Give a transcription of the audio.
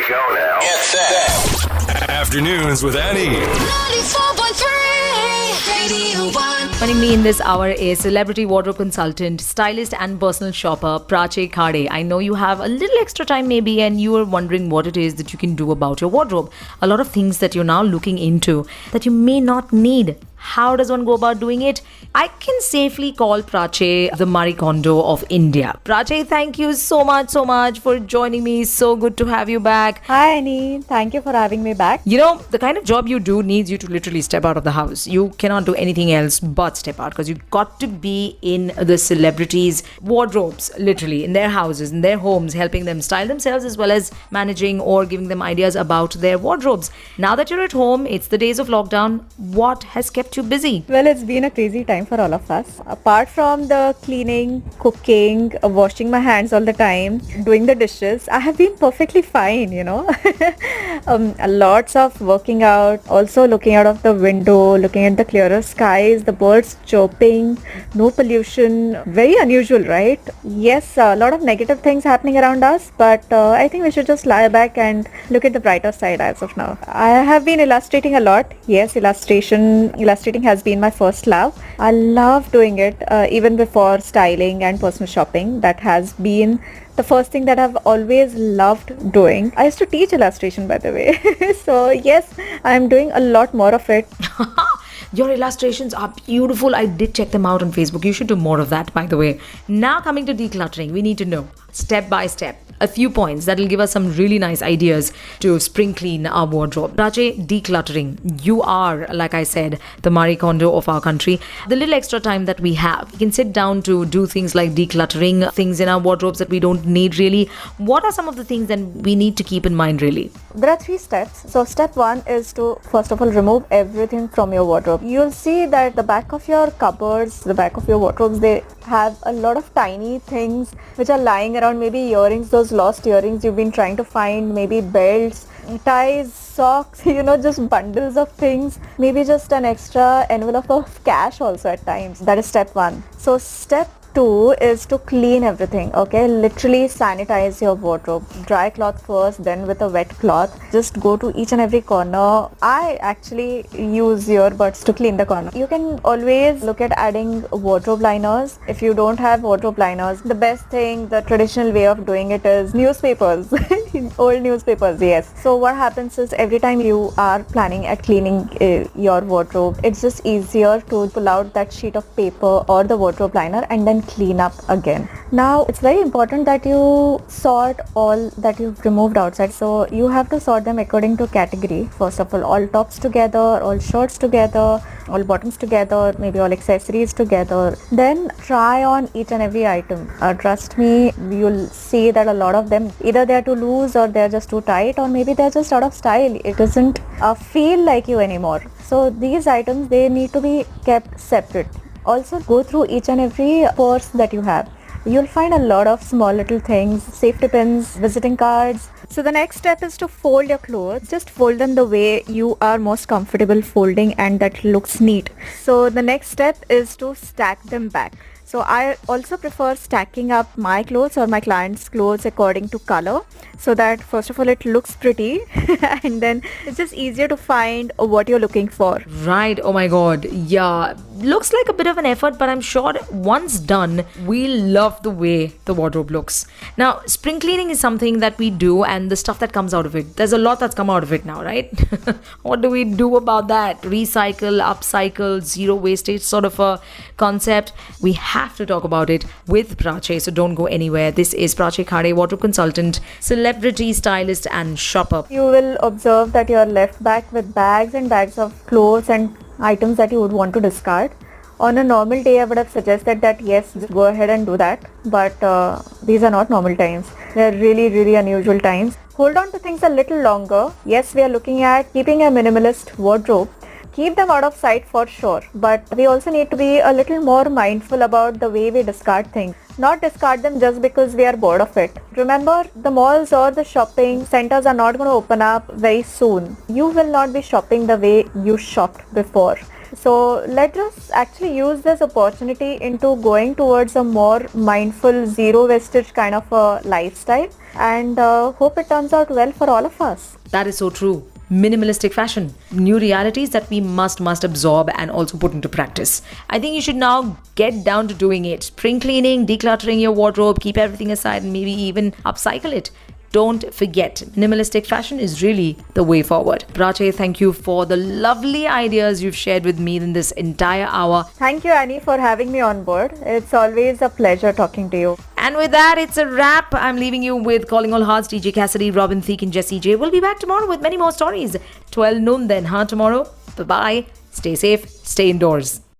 go now. Get set. Afternoons with Annie. 94.3 Radio 1. Joining me in this hour is celebrity wardrobe consultant, stylist and personal shopper Prachi Khade. I know you have a little extra time maybe and you are wondering what it is that you can do about your wardrobe. A lot of things that you're now looking into that you may not need. How does one go about doing it? I can safely call Prachi the Marie Kondo of India. Prachi, thank you so much for joining me. So good to have you back. Hi Annie, thank you for having me back. You know, the kind of job you do needs you to literally step out of the house. You cannot do anything else but step out because you've got to be in the celebrities' wardrobes, literally, in their houses, in their homes, helping them style themselves as well as managing or giving them ideas about their wardrobes. Now that you're at home, it's the days of lockdown. What has kept you busy? Well, it's been a crazy time for all of us. Apart from the cleaning, cooking, washing my hands all the time, doing the dishes, I have been perfectly fine, you know. Lots of working out, also looking out of the window, looking at the clearer skies, the birds chirping, no pollution. Very unusual, right? Yes, a lot of negative things happening around us, but I think we should just lie back and look at the brighter side as of now. I have been illustrating a lot. Yes, illustrating has been my first love. I love doing it even before styling and personal shopping. That has been the first thing that I've always loved doing. I used to teach illustration, by the way. So yes, I'm doing a lot more of it. Your illustrations are beautiful. I did check them out on Facebook. You should do more of that, by the way. Now coming to decluttering, we need to know step by step a few points that will give us some really nice ideas to spring clean our wardrobe. Prachi, decluttering. You are, like I said, the Marie Kondo of our country. The little extra time that we have, we can sit down to do things like decluttering things in our wardrobes that we don't need really. What are some of the things that we need to keep in mind really? There are 3 steps. So step 1 is to first of all remove everything from your wardrobe. You'll see that the back of your cupboards, the back of your wardrobes, they have a lot of tiny things which are lying around, maybe earrings, those lost earrings you've been trying to find, maybe belts, ties, socks, just bundles of things, maybe just an extra envelope of cash also at times. That is step 1. So step 2 is to clean everything, okay? Literally sanitize your wardrobe. Dry cloth first, then with a wet cloth. Just go to each and every corner. I actually use earbuds to clean the corner. You can always look at adding wardrobe liners. If you don't have wardrobe liners, the best thing, the traditional way of doing it is newspapers. Old newspapers, yes. So what happens is every time you are planning at cleaning your wardrobe, it's just easier to pull out that sheet of paper or the wardrobe liner and then clean up again. Now it's very important that you sort all that you've removed outside. So you have to sort them according to category. First of all tops together, all shirts together, all bottoms together, maybe all accessories together. Then try on each and every item. Trust me, you'll see that a lot of them, either they're too loose or they're just too tight, or maybe they're just out of style. It doesn't feel like you anymore. So these items, they need to be kept separate. Also go through each and every purse that you have. You'll find a lot of small little things, safety pins, visiting cards. So the next step is to fold your clothes. Just fold them the way you are most comfortable folding and that looks neat. So the next step is to stack them back. So I also prefer stacking up my clothes or my clients' clothes according to color, so that first of all it looks pretty and then it's just easier to find what you're looking for. Right. Oh my God. Yeah. Looks like a bit of an effort, but I'm sure once done, we'll love the way the wardrobe looks. Now, spring cleaning is something that we do and the stuff that comes out of it. There's a lot that's come out of it now, right? What do we do about that? Recycle, upcycle, zero wastage sort of a concept. We have to talk about it with Prachi, so don't go anywhere. This is Prachi Khade, wardrobe consultant, celebrity stylist and shopper. You will observe that you are left back with bags and bags of clothes and items that you would want to discard. On a normal day, I would have suggested that yes, just go ahead and do that. But these are not normal times. They are really, really unusual times. Hold on to things a little longer. Yes, we are looking at keeping a minimalist wardrobe. Keep them out of sight for sure. But we also need to be a little more mindful about the way we discard things. Not discard them just because we are bored of it. Remember, the malls or the shopping centers are not going to open up very soon. You will not be shopping the way you shopped before. So let us actually use this opportunity into going towards a more mindful, zero wastage kind of a lifestyle, and hope it turns out well for all of us. That is so true. Minimalistic fashion, new realities that we must absorb and also put into practice. I think you should now get down to doing it. Spring cleaning, decluttering your wardrobe, keep everything aside and maybe even upcycle it. Don't forget, minimalistic fashion is really the way forward. Prachi, thank you for the lovely ideas you've shared with me in this entire hour. Thank you, Annie, for having me on board. It's always a pleasure talking to you. And with that, it's a wrap. I'm leaving you with Calling All Hearts, DJ Cassidy, Robin Thicke and Jessie J. We'll be back tomorrow with many more stories. 12 noon then, tomorrow? Bye-bye. Stay safe, stay indoors.